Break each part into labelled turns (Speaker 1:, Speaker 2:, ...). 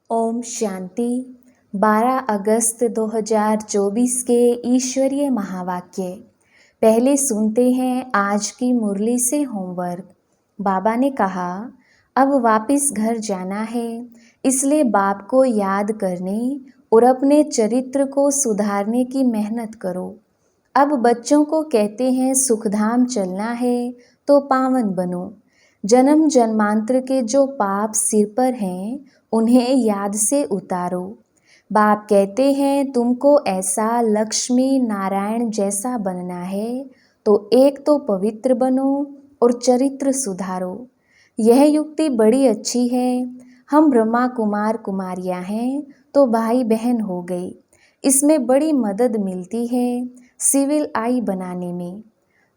Speaker 1: ओम शांति। 12 अगस्त 2024 के ईश्वरीय महावाक्य। पहले सुनते हैं आज की मुरली से होमवर्क। बाबा ने कहा, अब वापस घर जाना है, इसलिए बाप को याद करने और अपने चरित्र को सुधारने की मेहनत करो। अब बच्चों को कहते हैं सुखधाम चलना है तो पावन बनो। जन्म जन्मांतर के जो पाप सिर पर हैं उन्हें याद से उतारो। बाप कहते हैं तुमको ऐसा लक्ष्मी नारायण जैसा बनना है तो एक तो पवित्र बनो और चरित्र सुधारो। यह युक्ति बड़ी अच्छी है। हम ब्रह्मा कुमार कुमारियां हैं तो भाई बहन हो गई। इसमें बड़ी मदद मिलती है सिविल आई बनाने में।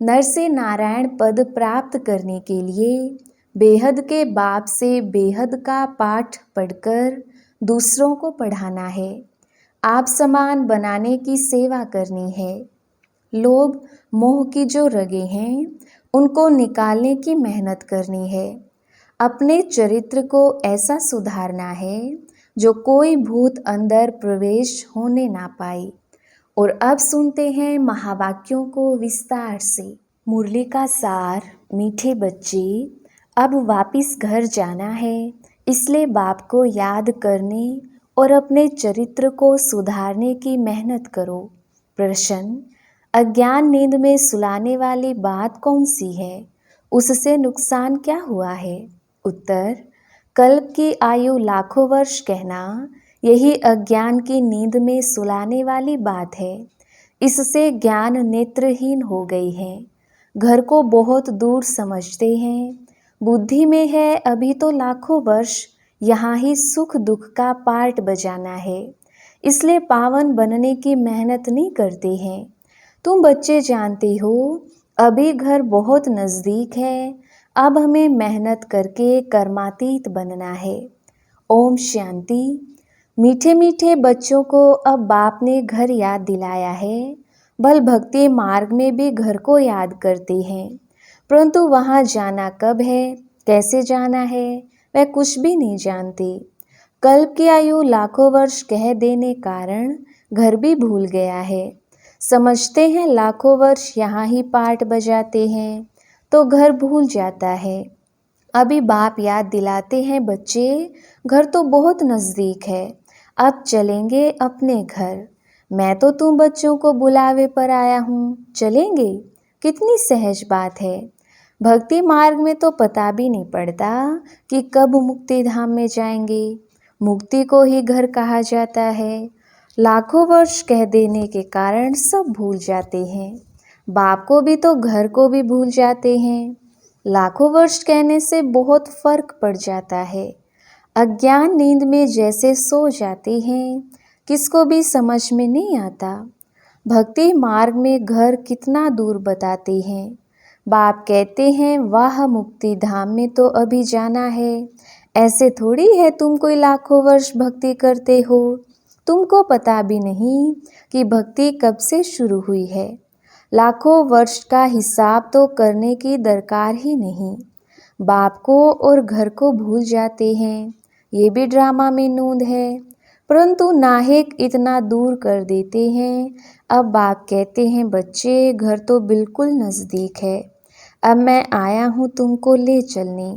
Speaker 1: नर से नारायण पद प्राप्त करने के लिए बेहद के बाप से बेहद का पाठ पढ़कर दूसरों को पढ़ाना है। आप समान बनाने की सेवा करनी है। लोभ मोह की जो रगे हैं उनको निकालने की मेहनत करनी है। अपने चरित्र को ऐसा सुधारना है जो कोई भूत अंदर प्रवेश होने ना पाए। और अब सुनते हैं महावाक्यों को विस्तार से। मुरली का सार। मीठे बच्चे, अब वापिस घर जाना है, इसलिए बाप को याद करने और अपने चरित्र को सुधारने की मेहनत करो। प्रश्न, अज्ञान नींद में सुलाने वाली बात कौन सी है? उससे नुकसान क्या हुआ है? उत्तर, कल्प की आयु लाखों वर्ष कहना यही अज्ञान की नींद में सुलाने वाली बात है। इससे ज्ञान नेत्रहीन हो गई है। घर को बहुत दूर समझते हैं। बुद्धि में है अभी तो लाखों वर्ष यहाँ ही सुख दुख का पार्ट बजाना है, इसलिए पावन बनने की मेहनत नहीं करते हैं। तुम बच्चे जानते हो अभी घर बहुत नज़दीक है। अब हमें मेहनत करके कर्मातीत बनना है। ओम शांति। मीठे मीठे बच्चों को अब बाप ने घर याद दिलाया है। बल भक्ति मार्ग में भी घर को याद करते हैं, परंतु वहाँ जाना कब है, कैसे जाना है, वह कुछ भी नहीं जानते। कल्प की आयु लाखों वर्ष कह देने कारण घर भी भूल गया है। समझते हैं लाखों वर्ष यहाँ ही पाठ बजाते हैं तो घर भूल जाता है। अभी बाप याद दिलाते हैं, बच्चे घर तो बहुत नज़दीक है, अब चलेंगे अपने घर। मैं तो तुम बच्चों को बुलावे पर आया हूँ, चलेंगे? कितनी सहज बात है। भक्ति मार्ग में तो पता भी नहीं पड़ता कि कब मुक्ति धाम में जाएंगे। मुक्ति को ही घर कहा जाता है। लाखों वर्ष कह देने के कारण सब भूल जाते हैं। बाप को भी तो घर को भी भूल जाते हैं। लाखों वर्ष कहने से बहुत फर्क पड़ जाता है। अज्ञान नींद में जैसे सो जाते हैं, किसको भी समझ में नहीं आता। भक्ति मार्ग में घर कितना दूर बताते हैं। बाप कहते हैं वाह मुक्ति धाम में तो अभी जाना है। ऐसे थोड़ी है तुम कोई लाखों वर्ष भक्ति करते हो। तुमको पता भी नहीं कि भक्ति कब से शुरू हुई है। लाखों वर्ष का हिसाब तो करने की दरकार ही नहीं। बाप को और घर को भूल जाते हैं। ये भी ड्रामा में नूंद है, परंतु नाहिक इतना दूर कर देते हैं। अब बाप कहते हैं बच्चे घर तो बिल्कुल नज़दीक है, अब मैं आया हूँ तुमको ले चलने।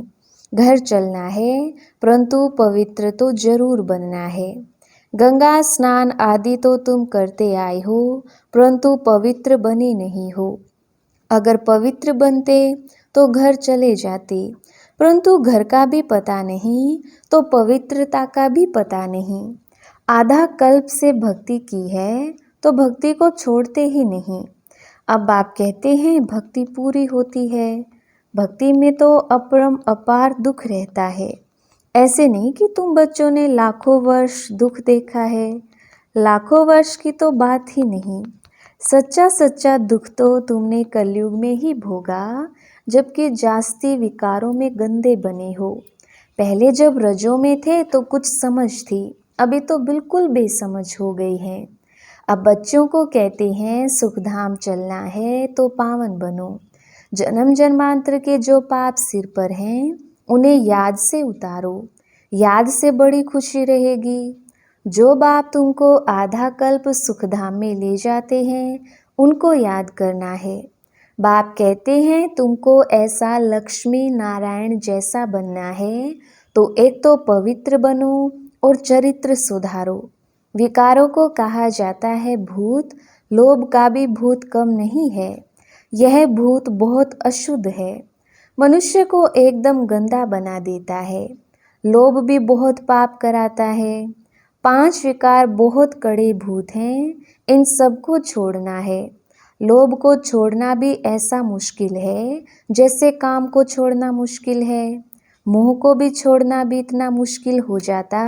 Speaker 1: घर चलना है, परंतु पवित्र तो जरूर बनना है। गंगा स्नान आदि तो तुम करते आए हो, परंतु पवित्र बने नहीं हो। अगर पवित्र बनते तो घर चले जाते, परंतु घर का भी पता नहीं तो पवित्रता का भी पता नहीं। आधा कल्प से भक्ति की है तो भक्ति को छोड़ते ही नहीं। अब बाप कहते हैं भक्ति पूरी होती है। भक्ति में तो अपरम अपार दुख रहता है। ऐसे नहीं कि तुम बच्चों ने लाखों वर्ष दुख देखा है। लाखों वर्ष की तो बात ही नहीं। सच्चा सच्चा दुख तो तुमने कलयुग में ही भोगा, जबकि जास्ती विकारों में गंदे बने हो। पहले जब रजों में थे तो कुछ समझ थी, अभी तो बिल्कुल बेसमझ हो गई है। अब बच्चों को कहते हैं सुखधाम चलना है तो पावन बनो। जन्म जन्मांतर के जो पाप सिर पर हैं उन्हें याद से उतारो। याद से बड़ी खुशी रहेगी। जो बाप तुमको आधा कल्प सुखधाम में ले जाते हैं उनको याद करना है। बाप कहते हैं तुमको ऐसा लक्ष्मी नारायण जैसा बनना है, तो एक तो पवित्र बनो और चरित्र सुधारो। विकारों को कहा जाता है भूत, लोभ का भी भूत कम नहीं है। यह भूत बहुत अशुद्ध है, मनुष्य को एकदम गंदा बना देता है। लोभ भी बहुत पाप कराता है। 5 विकार बहुत कड़े भूत हैं, इन सबको छोड़ना है। लोभ को छोड़ना भी ऐसा मुश्किल है जैसे काम को छोड़ना मुश्किल है। मोह को भी छोड़ना भी इतना मुश्किल हो जाता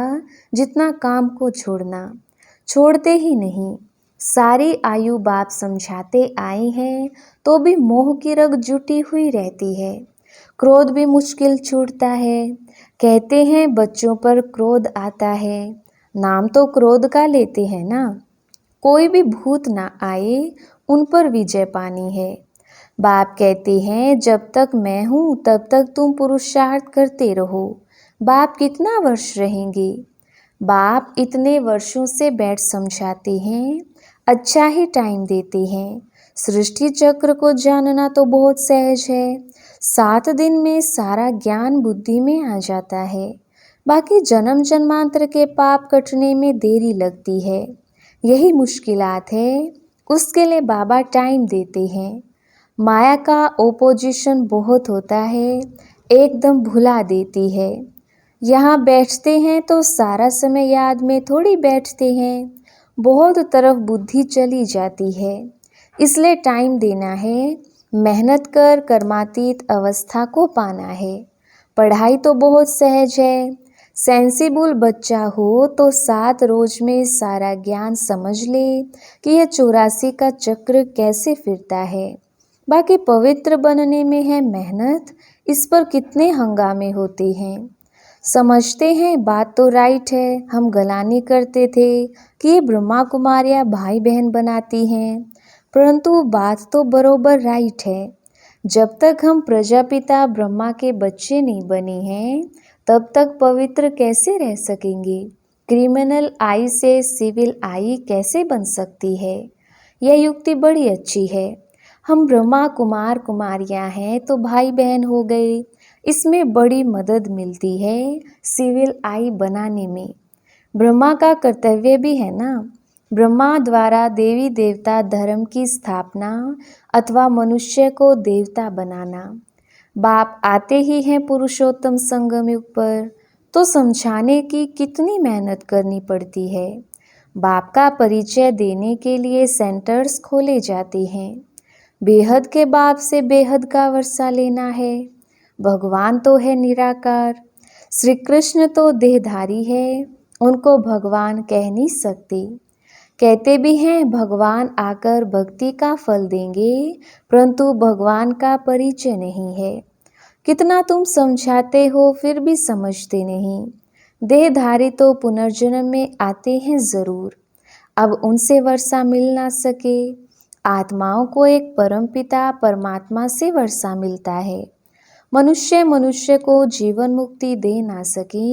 Speaker 1: जितना काम को छोड़ना। छोड़ते ही नहीं। सारी आयु बाप समझाते आए हैं तो भी मोह की रग जुटी हुई रहती है। क्रोध भी मुश्किल छूटता है। कहते हैं बच्चों पर क्रोध आता है, नाम तो क्रोध का लेते हैं ना। कोई भी भूत ना आए, उन पर विजय पानी है। बाप कहते हैं जब तक मैं हूँ तब तक तुम पुरुषार्थ करते रहो। बाप कितना वर्ष रहेंगे? बाप इतने वर्षों से बैठ समझाते हैं, अच्छा ही टाइम देते हैं। सृष्टि चक्र को जानना तो बहुत सहज है। 7 दिन में सारा ज्ञान बुद्धि में आ जाता है। बाकी जन्म जन्मांतर के पाप कटने में देरी लगती है। यही मुश्किलात है, उसके लिए बाबा टाइम देते हैं। माया का ओपोजिशन बहुत होता है, एकदम भुला देती है। यहाँ बैठते हैं तो सारा समय याद में थोड़ी बैठते हैं, बहुत तरफ बुद्धि चली जाती है। इसलिए टाइम देना है, मेहनत कर कर्मातीत अवस्था को पाना है। पढ़ाई तो बहुत सहज है। सेंसिबल बच्चा हो तो 7 रोज में सारा ज्ञान समझ ले कि यह 84 का चक्र कैसे फिरता है। बाकी पवित्र बनने में है मेहनत, इस पर कितने हंगामे होते हैं। समझते हैं बात तो राइट है, हम गलानी करते थे कि ये ब्रह्मा कुमारियाँ भाई बहन बनाती हैं, परंतु बात तो बरोबर राइट है। जब तक हम प्रजापिता ब्रह्मा के बच्चे नहीं बने हैं तब तक पवित्र कैसे रह सकेंगे? क्रिमिनल आई से सिविल आई कैसे बन सकती है? यह युक्ति बड़ी अच्छी है। हम ब्रह्मा कुमार कुमारियाँ हैं तो भाई बहन हो गए, इसमें बड़ी मदद मिलती है सिविल आई बनाने में। ब्रह्मा का कर्तव्य भी है ना। ब्रह्मा द्वारा देवी देवता धर्म की स्थापना अथवा मनुष्य को देवता बनाना। बाप आते ही हैं पुरुषोत्तम संगम युग पर, तो समझाने की कितनी मेहनत करनी पड़ती है। बाप का परिचय देने के लिए सेंटर्स खोले जाते हैं। बेहद के बाप से बेहद का वर्षा लेना है। भगवान तो है निराकार, श्री कृष्ण तो देहधारी है, उनको भगवान कह नहीं सकते। कहते भी हैं भगवान आकर भक्ति का फल देंगे, परंतु भगवान का परिचय नहीं है। कितना तुम समझाते हो फिर भी समझते नहीं। देहधारी तो पुनर्जन्म में आते हैं जरूर, अब उनसे वर्षा मिल ना सके। आत्माओं को एक परमपिता परमात्मा से वर्षा मिलता है। मनुष्य को जीवन मुक्ति दे ना सके,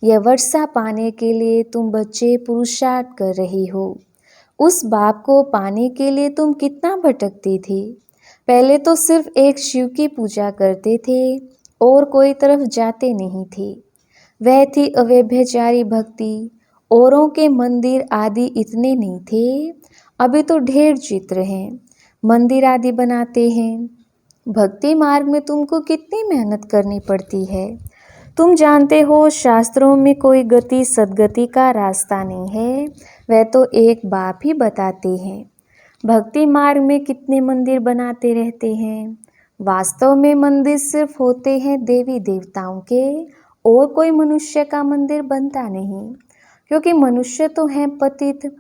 Speaker 1: यह वर्षा पाने के लिए तुम बच्चे पुरुषार्थ कर रही हो। उस बाप को पाने के लिए तुम कितना भटकती थी। पहले तो सिर्फ एक शिव की पूजा करते थे और कोई तरफ जाते नहीं थे। वह थी अव्यभिचारी भक्ति। औरों के मंदिर आदि इतने नहीं थे, अभी तो ढेर चित्र हैं, मंदिर आदि बनाते हैं। भक्ति मार्ग में तुमको कितनी मेहनत करनी पड़ती है। तुम जानते हो शास्त्रों में कोई गति सद्गति का रास्ता नहीं है, वह तो एक बाप ही बताते हैं। भक्ति मार्ग में कितने मंदिर बनाते रहते हैं। वास्तव में मंदिर सिर्फ होते हैं देवी देवताओं के, और कोई मनुष्य का मंदिर बनता नहीं, क्योंकि मनुष्य तो हैं पतित।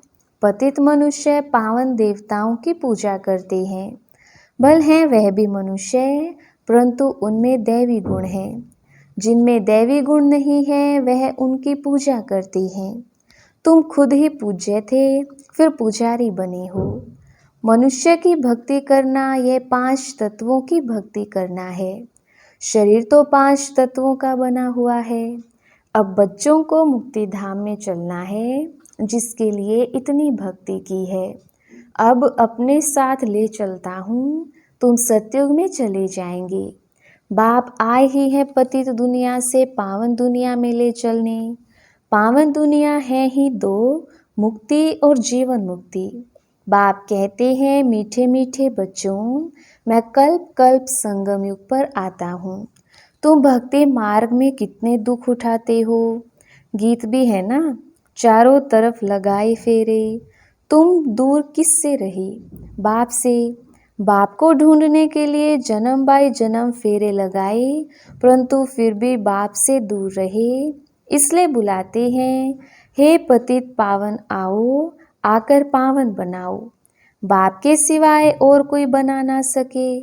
Speaker 1: पतित मनुष्य पावन देवताओं की पूजा करते हैं। भल हैं वह भी मनुष्य, परंतु उनमें दैवी गुण है। जिनमें दैवी गुण नहीं है वह उनकी पूजा करते हैं। तुम खुद ही पूज्य थे, फिर पुजारी बने हो। मनुष्य की भक्ति करना यह 5 तत्वों की भक्ति करना है। शरीर तो 5 तत्वों का बना हुआ है। अब बच्चों को मुक्ति धाम में चलना है, जिसके लिए इतनी भक्ति की है। अब अपने साथ ले चलता हूँ, तुम सतयुग में चले जाएंगे। बाप आए ही हैं पतित दुनिया से पावन दुनिया में ले चलने। पावन दुनिया है ही दो, मुक्ति और जीवन मुक्ति। बाप कहते हैं मीठे मीठे बच्चों, मैं कल्प कल्प संगम युग पर आता हूँ। तुम भक्ति मार्ग में कितने दुख उठाते हो। गीत भी है ना, चारों तरफ लगाए फेरे, तुम दूर किससे रही, बाप से। बाप को ढूंढने के लिए जन्म बाई जन्म फेरे लगाए, परंतु फिर भी बाप से दूर रहे। इसलिए बुलाते हैं, हे पतित पावन आओ, आकर पावन बनाओ। बाप के सिवाय और कोई बना ना सके।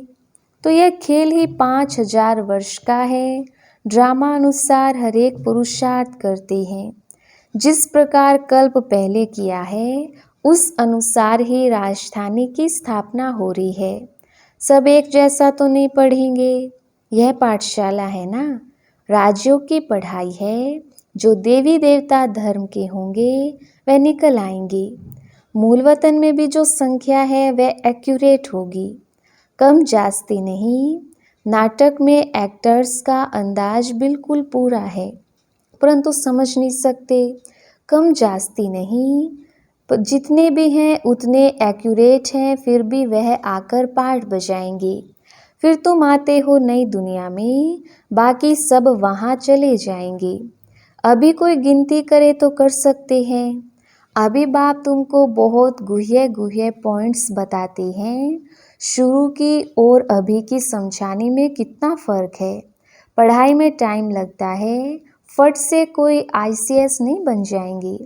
Speaker 1: तो यह खेल ही 5000 वर्ष का है। ड्रामा अनुसार हर एक पुरुषार्थ करते हैं। जिस प्रकार कल्प पहले किया है, उस अनुसार ही राजधानी की स्थापना हो रही है। सब एक जैसा तो नहीं पढ़ेंगे। यह पाठशाला है ना, राज्यों की पढ़ाई है। जो देवी देवता धर्म के होंगे वह निकल आएंगे। मूल वतन में भी जो संख्या है वह एक्यूरेट होगी, कम जास्ती नहीं। नाटक में एक्टर्स का अंदाज बिल्कुल पूरा है, परंतु समझ नहीं सकते। कम जास्ती नहीं, जितने भी हैं उतने एक्यूरेट हैं, फिर भी वह आकर पार्ट बजाएंगे। फिर तुम आते हो नई दुनिया में, बाकी सब वहाँ चले जाएंगे। अभी कोई गिनती करे तो कर सकते हैं। अभी बाप तुमको बहुत गुह्य गुह्य पॉइंट्स बताते हैं। शुरू की और अभी की समझाने में कितना फ़र्क है। पढ़ाई में टाइम लगता है, फट से कोई ICS नहीं बन जाएंगे।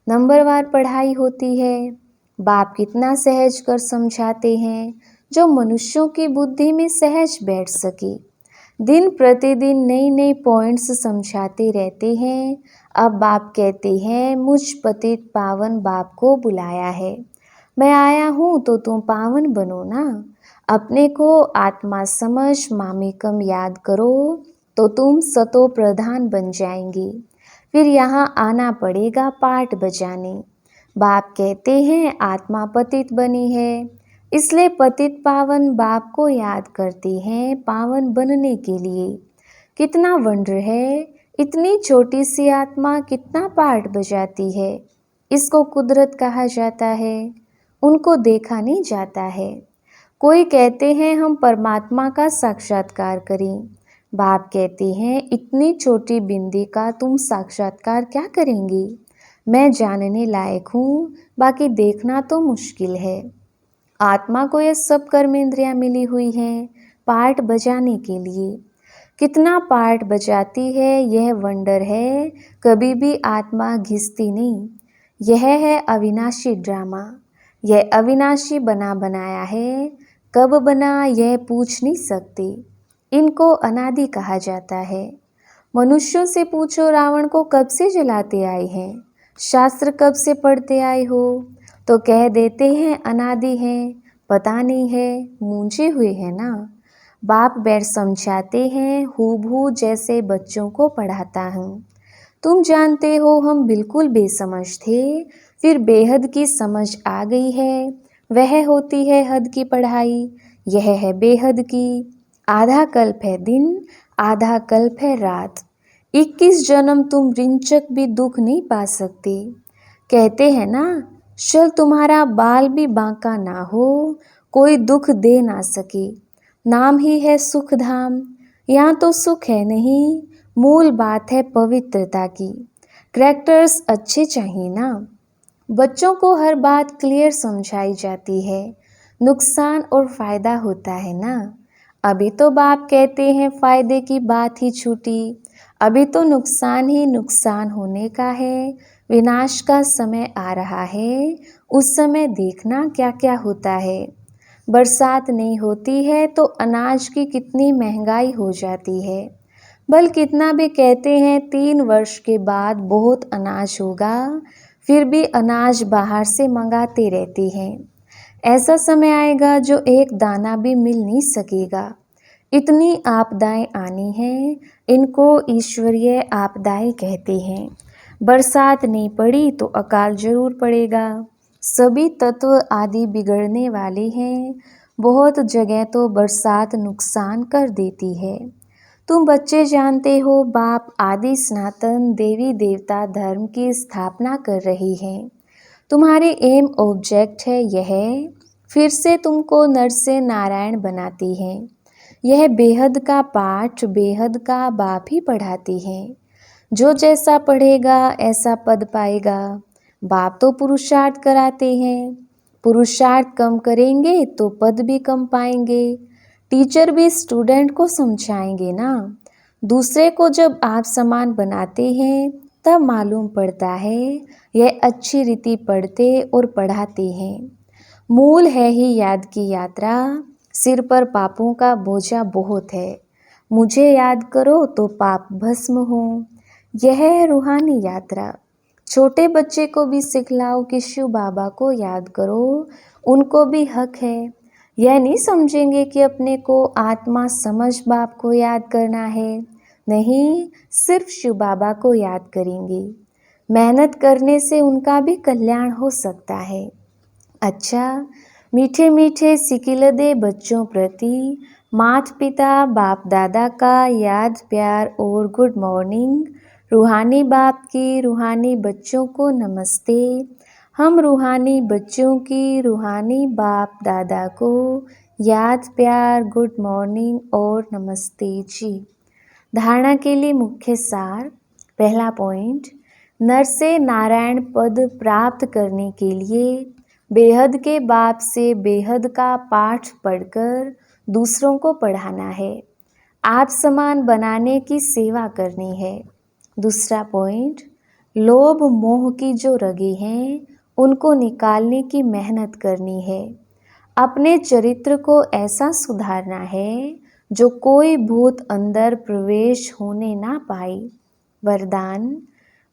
Speaker 1: नंबरवार पढ़ाई होती है। बाप कितना सहज कर समझाते हैं, जो मनुष्यों की बुद्धि में सहज बैठ सके। दिन प्रतिदिन नई नई पॉइंट्स समझाते रहते हैं। अब बाप कहते हैं मुझ पतित पावन बाप को बुलाया है, मैं आया हूँ तो तुम पावन बनो ना। अपने को आत्मा समझ मामेकम याद करो तो तुम सतो प्रधान बन जाएंगे। फिर यहाँ आना पड़ेगा पाठ बजाने। बाप कहते हैं आत्मा पतित बनी है, इसलिए पतित पावन बाप को याद करते हैं पावन बनने के लिए। कितना वंडर है, इतनी छोटी सी आत्मा कितना पाठ बजाती है। इसको कुदरत कहा जाता है। उनको देखा नहीं जाता है। कोई कहते हैं हम परमात्मा का साक्षात्कार करें। बाप कहते हैं इतनी छोटी बिंदी का तुम साक्षात्कार क्या करेंगे। मैं जानने लायक हूँ, बाकी देखना तो मुश्किल है। आत्मा को यह सब कर्मेंद्रियाँ मिली हुई हैं पार्ट बजाने के लिए। कितना पार्ट बजाती है यह वंडर है। कभी भी आत्मा घिसती नहीं। यह है अविनाशी ड्रामा। यह अविनाशी बना बनाया है। कब बना यह पूछ नहीं सकते। इनको अनादि कहा जाता है। मनुष्यों से पूछो रावण को कब से जलाते आए हैं, शास्त्र कब से पढ़ते आए हो, तो कह देते हैं अनादि हैं, पता नहीं है, मूंझे हुए हैं ना। बाप बैठ समझाते हैं हूबहू जैसे बच्चों को पढ़ाता हूँ। तुम जानते हो हम बिल्कुल बेसमझ थे, फिर बेहद की समझ आ गई है। वह होती है हद की पढ़ाई, यह है बेहद की। आधा कल्प है दिन, आधा कल्प है रात। 21 जन्म तुम रिंचक भी दुख नहीं पा सकते। कहते हैं ना, चल तुम्हारा बाल भी बांका ना हो, कोई दुख दे ना सके। नाम ही है सुख धाम। यहाँ तो सुख है नहीं, मूल बात है पवित्रता की। करैक्टर्स अच्छे चाहिए ना। बच्चों को हर बात क्लियर समझाई जाती है। नुकसान और फ़ायदा होता है ना। अभी तो बाप कहते हैं फ़ायदे की बात ही छूटी। अभी तो नुकसान ही नुकसान होने का है। विनाश का समय आ रहा है, उस समय देखना क्या क्या होता है। बरसात नहीं होती है तो अनाज की कितनी महंगाई हो जाती है। बल कितना भी कहते हैं 3 वर्ष के बाद बहुत अनाज होगा, फिर भी अनाज बाहर से मंगाते रहते हैं। ऐसा समय आएगा जो एक दाना भी मिल नहीं सकेगा। इतनी आपदाएं आनी हैं, इनको ईश्वरीय आपदाएं कहते हैं। बरसात नहीं पड़ी तो अकाल जरूर पड़ेगा। सभी तत्व आदि बिगड़ने वाले हैं। बहुत जगह तो बरसात नुकसान कर देती है। तुम बच्चे जानते हो, बाप आदि सनातन देवी देवता धर्म की स्थापना कर रही हैं। तुम्हारे एम ऑब्जेक्ट है यह, फिर से तुमको नर से नारायण बनाती है। यह बेहद का पाठ बेहद का बाप ही पढ़ाती है। जो जैसा पढ़ेगा ऐसा पद पाएगा। बाप तो पुरुषार्थ कराते हैं। पुरुषार्थ कम करेंगे तो पद भी कम पाएंगे। टीचर भी स्टूडेंट को समझाएंगे ना। दूसरे को जब आप समान बनाते हैं तब मालूम पड़ता है यह अच्छी रीति पढ़ते और पढ़ाते हैं। मूल है ही याद की यात्रा। सिर पर पापों का बोझा बहुत है। मुझे याद करो तो पाप भस्म हो। यह है रूहानी यात्रा। छोटे बच्चे को भी सिखलाओ कि शिव बाबा को याद करो, उनको भी हक है। यह नहीं समझेंगे कि अपने को आत्मा समझ बाप को याद करना है। नहीं, सिर्फ शिव बाबा को याद करेंगे। मेहनत करने से उनका भी कल्याण हो सकता है। अच्छा, मीठे मीठे सिकिलदे बच्चों प्रति माता पिता बाप दादा का याद प्यार और गुड मॉर्निंग। रूहानी बाप की रूहानी बच्चों को नमस्ते। हम रूहानी बच्चों की रूहानी बाप दादा को याद प्यार गुड मॉर्निंग और नमस्ते जी। धारणा के लिए मुख्य सार। पहला पॉइंट, नर से नारायण पद प्राप्त करने के लिए बेहद के बाप से बेहद का पाठ पढ़कर दूसरों को पढ़ाना है। आप समान बनाने की सेवा करनी है। दूसरा पॉइंट, लोभ मोह की जो रगे हैं उनको निकालने की मेहनत करनी है। अपने चरित्र को ऐसा सुधारना है जो कोई भूत अंदर प्रवेश होने ना पाए। वरदान,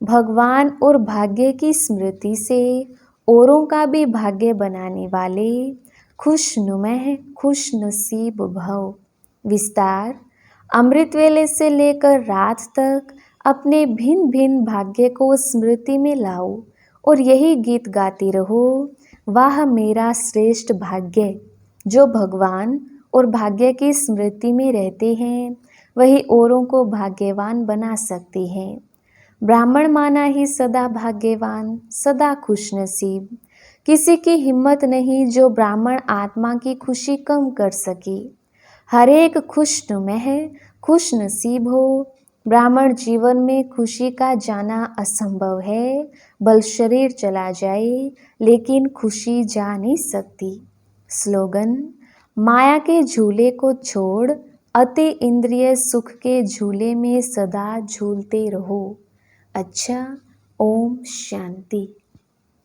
Speaker 1: भगवान और भाग्य की स्मृति से औरों का भी भाग्य बनाने वाले खुशनुमा खुश नसीब भव। विस्तार, अमृत वेले से लेकर रात तक अपने भिन्न भिन्न भाग्य को स्मृति में लाओ और यही गीत गाती रहो, वाह मेरा श्रेष्ठ भाग्य। जो भगवान और भाग्य की स्मृति में रहते हैं वही औरों को भाग्यवान बना सकते हैं। ब्राह्मण माना ही सदा भाग्यवान, सदा खुशनसीब। किसी की हिम्मत नहीं जो ब्राह्मण आत्मा की खुशी कम कर सके। हर एक खुशनुमा खुश नसीब हो। ब्राह्मण जीवन में खुशी का जाना असंभव है। बल शरीर चला जाए लेकिन खुशी जा नहीं सकती। स्लोगन, माया के झूले को छोड़ अति इंद्रिय सुख के झूले में सदा झूलते रहो। अच्छा, ओम शांति।